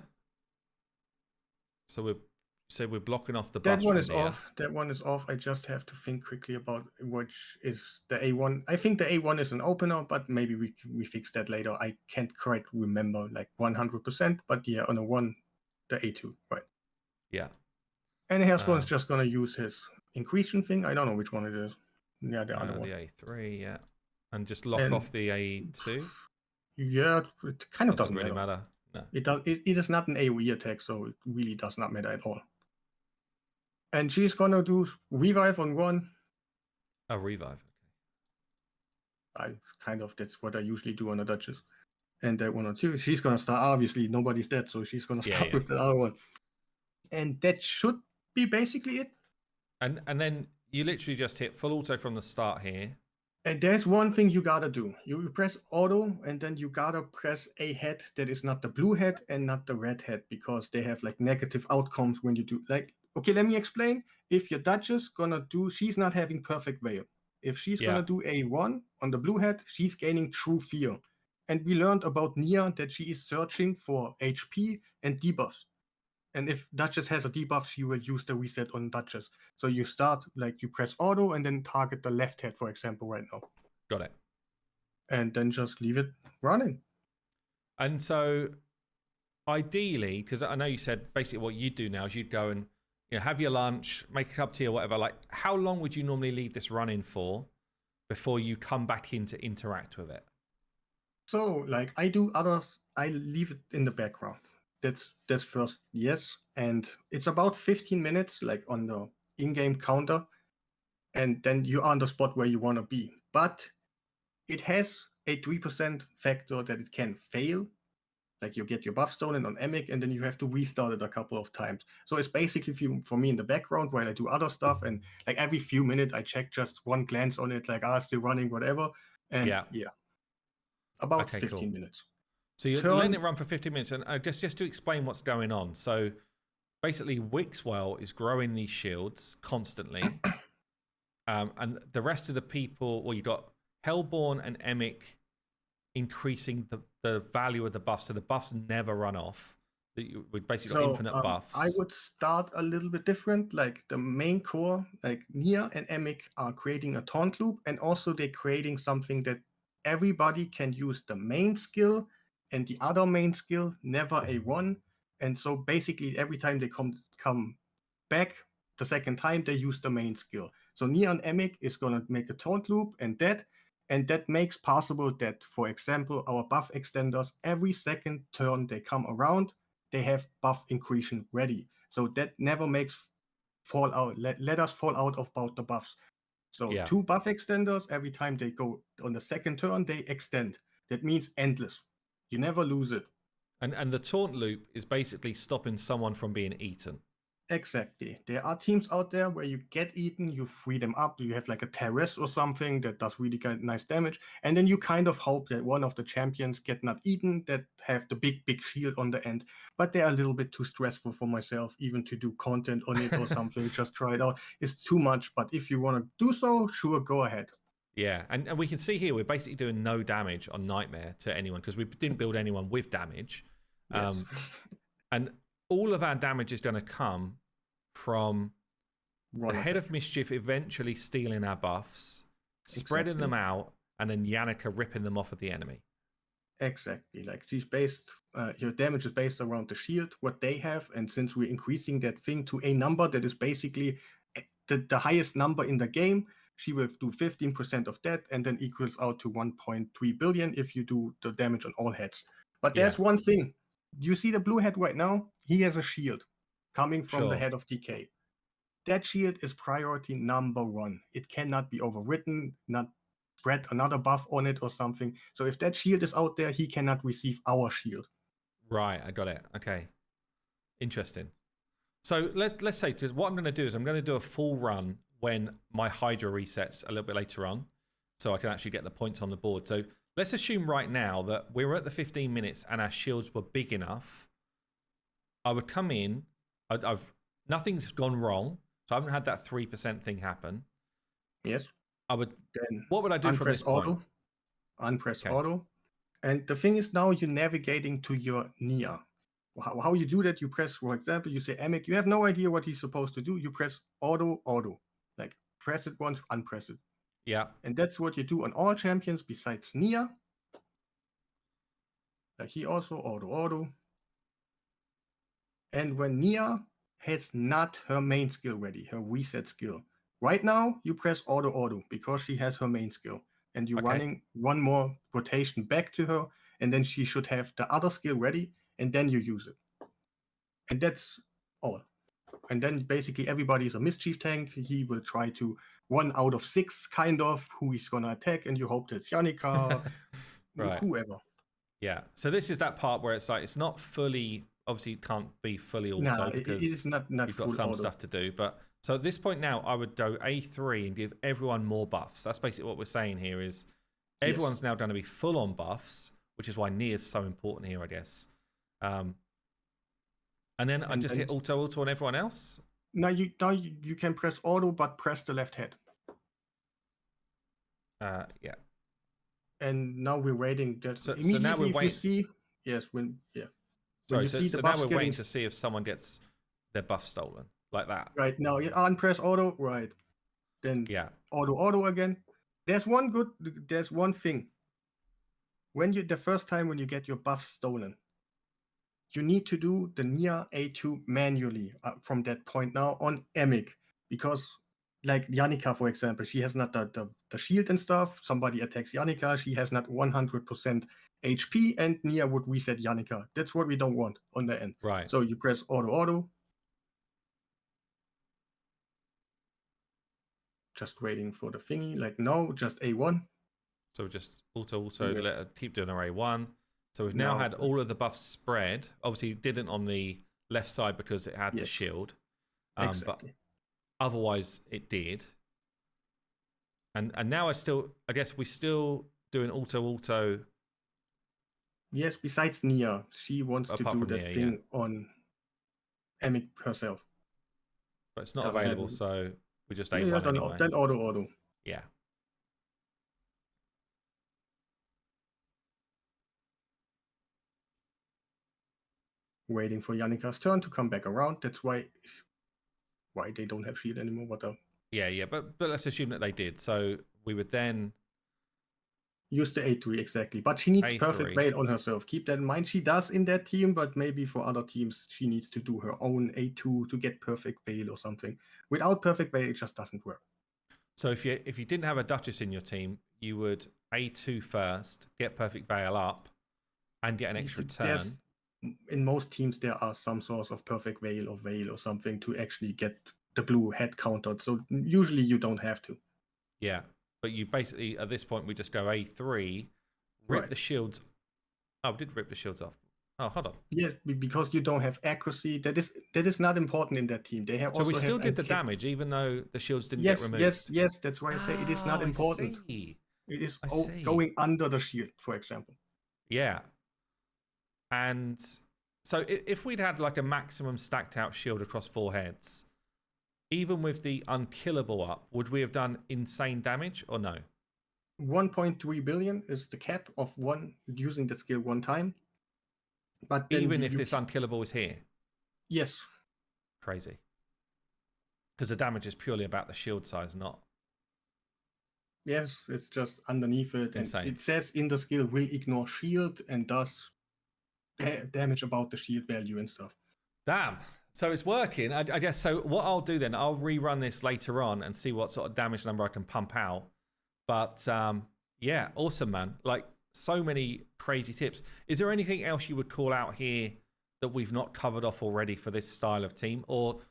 So we're blocking off the That buff one is from Nia. off. That one is off. I just have to think quickly about which is the A1. I think the A1 is an opener, but maybe we fix that later. I can't quite remember like 100%, but yeah, on a 1, the A2, right? Yeah. And Hairspawn is just gonna use his increasing thing. I don't know which one it is. Yeah, the other one. The A3, yeah. And just lock off the A2? Yeah, it kind of doesn't really matter. No. It is not an AoE attack, so it really does not matter at all. And she's gonna do revive on 1. Oh, revive. That's what I usually do on a Duchess. And that 1 or 2, she's gonna start. Obviously, nobody's dead, so she's gonna start with the other one. And that should be basically it. And then you literally just hit full auto from the start here. And there's one thing you gotta do. You press auto, and then you gotta press a head that is not the blue head and not the red head, because they have like negative outcomes when you do. Like, okay, let me explain. If your Duchess gonna do, she's not having perfect veil. If she's gonna do a 1 on the blue head, she's gaining true fear. And we learned about Nia that she is searching for HP and debuffs. And if Duchess has a debuff, she will use the reset on Duchess. So you start, like, you press auto and then target the left head, for example, right now. Got it. And then just leave it running. And so ideally, because I know you said basically what you'd do now is you'd go and have your lunch, make a cup of tea or whatever. Like, how long would you normally leave this running for before you come back in to interact with it? So, like, I do others, I leave it in the background. That's first, yes. And it's about 15 minutes, like, on the in-game counter. And then you are on the spot where you want to be. But it has a 3% factor that it can fail. Like, you get your buff stolen on Emic, and then you have to restart it a couple of times. So it's basically for me in the background while I do other stuff. And like every few minutes, I check just one glance on it, like, still running, whatever. And yeah. About 15 minutes. So you're letting it run for 15 minutes. And just to explain what's going on. So basically, Wixwell is growing these shields constantly. And the rest of the people, well, you've got Hellborn and Emic increasing the value of the buffs. So the buffs never run off. We've basically got infinite buffs. I would start a little bit different. Like, the main core, like Nia and Emic are creating a taunt loop. And also they're creating something that everybody can use the main skill and the other main skill, never a 1. And so basically every time they come back the second time, they use the main skill. So Nia and Emic is going to make a taunt loop and that makes possible that, for example, our buff extenders, every second turn they come around, they have buff increase ready. So that never makes fall out. Let us fall out about the buffs. So 2 buff extenders, every time they go on the second turn, they extend. That means endless. You never lose it. And the taunt loop is basically stopping someone from being eaten. Exactly. There are teams out there where you get eaten, you free them up, you have like a Terrace or something that does really nice damage, and then you kind of hope that one of the champions get not eaten, that have the big shield on the end. But they're a little bit too stressful for myself even to do content on it or something. Just try it out. It's too much, but if you want to do so, sure, go ahead. Yeah, and we can see here we're basically doing no damage on Nightmare to anyone because we didn't build anyone with damage. Yes. And all of our damage is going to come from the Head of Mischief eventually stealing our buffs, spreading them out, and then Yannicka ripping them off of the enemy. Exactly. Like, she's based, your damage is based around the shield, what they have, and since we're increasing that thing to a number that is basically the highest number in the game, she will do 15% of that, and then equals out to 1.3 billion if you do the damage on all heads. But there's one thing. You see the blue head right now? He has a shield coming from the Head of Decay. That shield is priority number 1. It cannot be overwritten, not spread another buff on it or something. So if that shield is out there, he cannot receive our shield. Right, I got it. Okay. Interesting. So let's say what I'm going to do is I'm going to do a full run when my Hydra resets a little bit later on, so I can actually get the points on the board. So let's assume right now that we're at the 15 minutes and our shields were big enough. I would come in. Nothing's gone wrong, so I haven't had that 3% thing happen. Yes. What would I do from this point? Unpress auto. And the thing is, now you're navigating to your Nia. How you do that, you press, for example, you say Emic, you have no idea what he's supposed to do. You press auto. Like, press it once, unpress it. Yeah. And that's what you do on all champions besides Nia. Like, he also auto. And when Nia has not her main skill ready, her reset skill, right now you press auto because she has her main skill. And you're running one more rotation back to her, and then she should have the other skill ready, and then you use it. And that's all. And then basically everybody is a mischief tank. He will try to 1 out of 6 kind of who he's gonna attack, and you hope that's Yannicka, Right. whoever. Yeah. So this is that part where it's like it's not fully, obviously it can't be fully auto Nah, it because is not you've got full some auto. stuff to do. But so at this point now, I would go A3 and give everyone more buffs. That's basically what we're saying here is everyone's now going to be full on buffs, which is why Nia is so important here, I guess. And then I just hit auto on everyone else. Now you can press auto, but press the left head. Yeah. And now we're waiting. So now we're waiting. You see, yes, when Sorry, you see the so now we're waiting to see if someone gets their buff stolen like that. Right now, you unpress auto. Right, then auto again. There's one thing. When the first time when you get your buff stolen, you need to do the Nia A2 manually from that point now on Emic, because like Yannicka, for example, she has not the shield and stuff. Somebody attacks Yannicka, she has not 100% HP, and Nia would reset Yannicka. That's what we don't want on the end. Right. So you press auto. Just waiting for the thingy. Like no, just A1. So just auto, keep doing our A1. So we've now had all of the buffs spread. Obviously, it didn't on the left side because it had the shield. Exactly. But otherwise, it did. And now I guess we're still doing auto. Yes, besides Nia, she wants to do that thing on Emic herself. But it's not available, so we just A1 anyway. Then auto. Yeah. Waiting for Yannicka's turn to come back around. That's why they don't have shield anymore. What the? Yeah. But let's assume that they did. So we would then use the A3 exactly. But she needs A3. perfect veil on herself. Keep that in mind. She does in that team, but maybe for other teams she needs to do her own A2 to get perfect veil or something. Without perfect veil, it just doesn't work. So if you didn't have a Duchess in your team, you would A2 first, get perfect veil up, and get an extra turn. In most teams, there are some sort of perfect veil or something to actually get the blue head countered. So usually you don't have to. Yeah, but you basically, at this point, we just go A3, rip the shields. Oh, we did rip the shields off. Oh, hold on. Yeah, because you don't have accuracy. That is not important in that team. They have. So we still did the damage, even though the shields didn't get removed. Yes. That's why I say it is not important. It is going under the shield, for example. Yeah. And so if we'd had like a maximum stacked out shield across 4 heads, even with the unkillable up, would we have done insane damage or no? 1.3 billion is the cap of using the skill one time. But even if this unkillable is here? Yes. Crazy. Because the damage is purely about the shield size, not... Yes, it's just underneath it. Insane. And it says in the skill will ignore shield and does damage about the shield value and stuff. Damn. So it's working. I guess so. What I'll do then, I'll rerun this later on and see what sort of damage number I can pump out. But yeah, awesome, man. Like so many crazy tips. Is there anything else you would call out here that we've not covered off already for this style of team? Or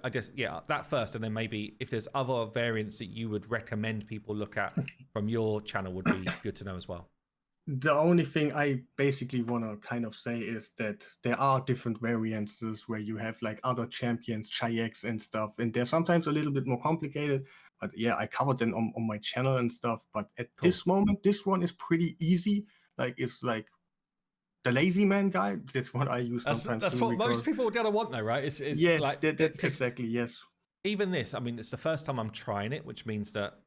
I guess, yeah, that first, and then maybe if there's other variants that you would recommend people look at from your channel would be good to know as well. The only thing I basically want to kind of say is that there are different variances where you have like other champions, Chayeks and stuff, and they're sometimes a little bit more complicated. But yeah, I covered them on my channel and stuff. But at this moment, this one is pretty easy. Like it's like the lazy man guy. That's what I use sometimes. That's what most people are gonna want, though, right? It's yes, like, that's exactly yes. Even this, I mean, it's the first time I'm trying it, which means that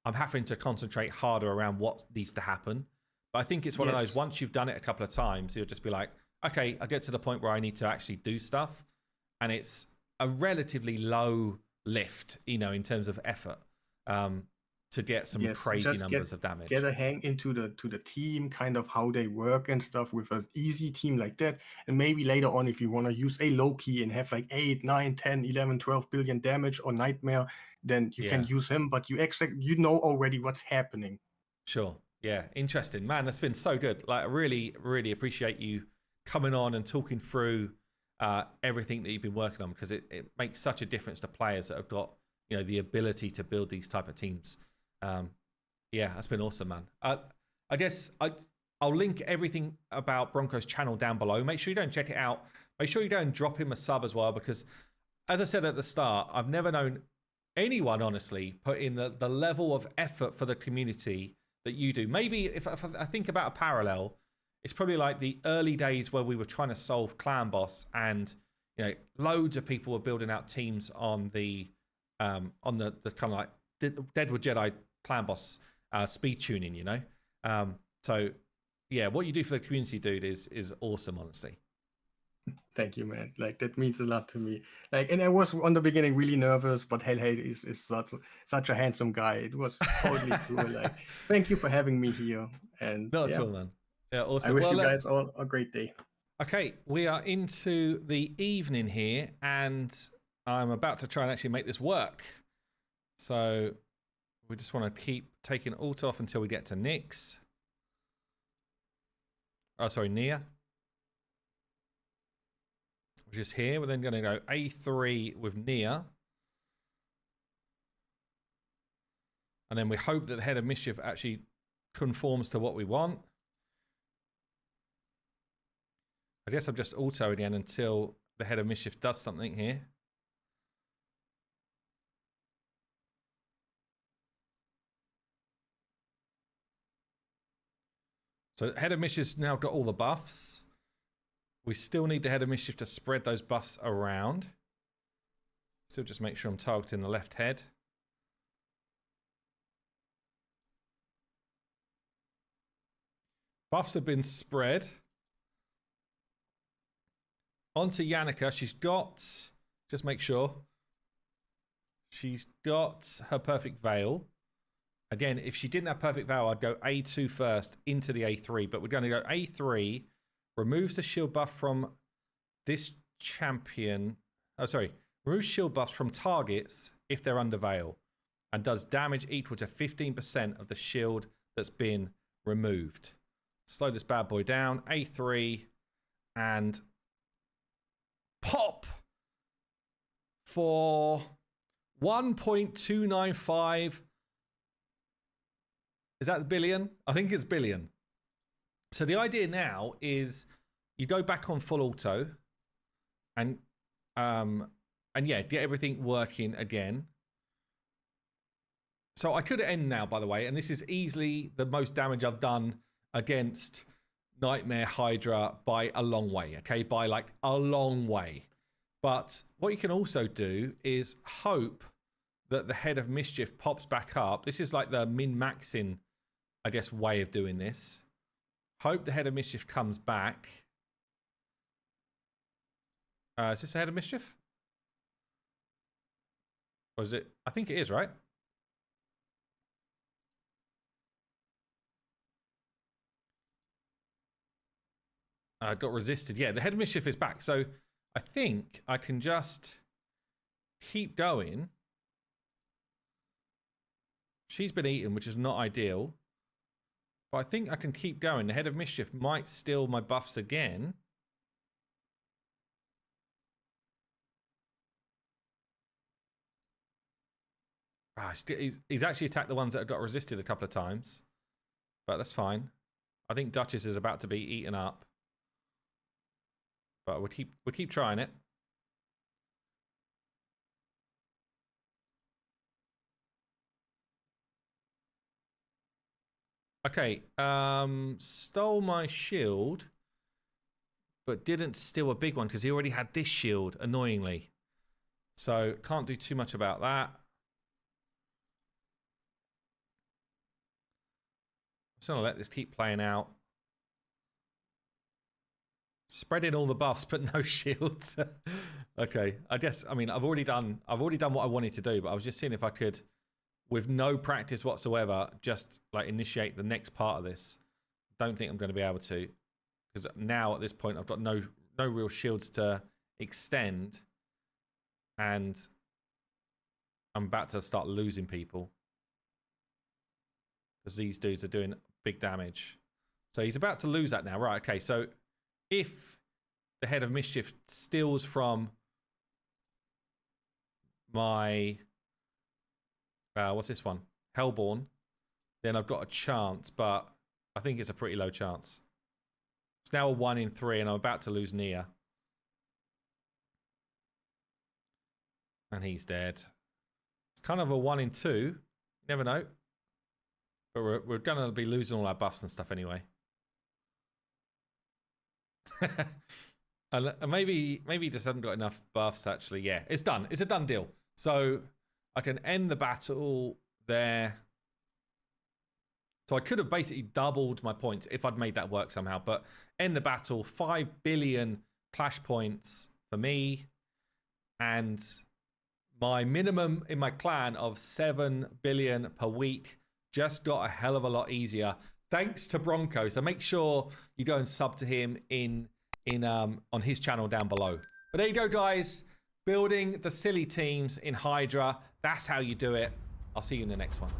I'm having to concentrate harder around what needs to happen. But I think it's one of those, once you've done it a couple of times, you'll just be like, okay, I get to the point where I need to actually do stuff. And it's a relatively low lift, you know, in terms of effort to get some crazy numbers of damage. Get a hang into the team, kind of how they work and stuff with an easy team like that. And maybe later on, if you want to use a low key and have like 8, 9, 10, 11, 12 billion damage or Nightmare, then you can use him. But you know already what's happening. Sure. Yeah, interesting, man. That's been so good. Like, I really, really appreciate you coming on and talking through everything that you've been working on, because it makes such a difference to players that have got, you know, the ability to build these type of teams. Yeah, that's been awesome, man. I guess I'll link everything about BRONKO's channel down below. Make sure you don't check it out. Make sure you go and drop him a sub as well, because as I said at the start, I've never known anyone, honestly, put in the level of effort for the community that you do. Maybe if I think about a parallel, it's probably like the early days where we were trying to solve Clan Boss, and you know, loads of people were building out teams on the kind of like Deadwood Jedi Clan Boss speed tuning, you know. So yeah, what you do for the community, dude, is awesome, honestly. Thank you, man. Like, that means a lot to me. Like, and I was on the beginning really nervous, but Hell is such a handsome guy. It was totally cool. Like, thank you for having me here. And Not at all, man. Yeah, awesome. I wish you guys all a great day. Okay, we are into the evening here, and I'm about to try and actually make this work. So we just want to keep taking alt off until we get to Nyx. Oh, sorry, Nia. Which is here. We're then going to go A3 with Nia. And then we hope that the Head of Mischief actually conforms to what we want. I guess I'm just auto again until the Head of Mischief does something here. So Head of Mischief's now got all the buffs. We still need the Head of Mischief to spread those buffs around. Still just make sure I'm targeting the left head. Buffs have been spread. Onto Yannicka. She's got, just make sure, she's got her perfect veil. Again, if she didn't have perfect veil, I'd go A2 first into the A3, but we're going to go A3, removes the shield buff from this champion. Oh, sorry. Removes shield buffs from targets if they're under veil, and does damage equal to 15% of the shield that's been removed. Slow this bad boy down. A3 and pop for 1.295. Is that the billion? I think it's billion. So the idea now is you go back on full auto and yeah, get everything working again. So I could end now, by the way, and this is easily the most damage I've done against Nightmare Hydra by a long way, okay? By like a long way. But what you can also do is hope that the Head of Mischief pops back up. This is like the min-maxing, I guess, way of doing this. Hope the Head of Mischief comes back. Is this the Head of Mischief? Or is it? I think it is, right? Got resisted. Yeah, the Head of Mischief is back. So I think I can just keep going. She's been eaten, which is not ideal. But I think I can keep going. The Head of Mischief might steal my buffs again. He's actually attacked the ones that have got resisted a couple of times. But that's fine. I think Duchess is about to be eaten up. But we'll keep trying it. Okay, stole my shield, but didn't steal a big one because he already had this shield, annoyingly. So can't do too much about that. I'm just gonna let this keep playing out. Spreading all the buffs, but no shields. Okay, I mean, I've already done what I wanted to do, but I was just seeing if I could, with no practice whatsoever, just like initiate the next part of this. Don't think I'm going to be able to, because now at this point I've got no real shields to extend, and I'm about to start losing people because these dudes are doing big damage. So he's about to lose that now, right? Okay, so if the Head of Mischief steals from my what's this one? Hellborn, then I've got a chance, but I think it's a pretty low chance. It's now a 1 in 3, and I'm about to lose Nia. And he's dead. It's kind of a 1 in 2. You never know. But we're going to be losing all our buffs and stuff anyway. And maybe he just hasn't got enough buffs, actually. Yeah, it's done. It's a done deal. So I can end the battle there. So I could have basically doubled my points if I'd made that work somehow. But end the battle, 5 billion clash points for me. And my minimum in my clan of 7 billion per week just got a hell of a lot easier. Thanks to BRONKO. So make sure you go and sub to him on his channel down below. But there you go, guys. Building the silly teams in Hydra. That's how you do it. I'll see you in the next one.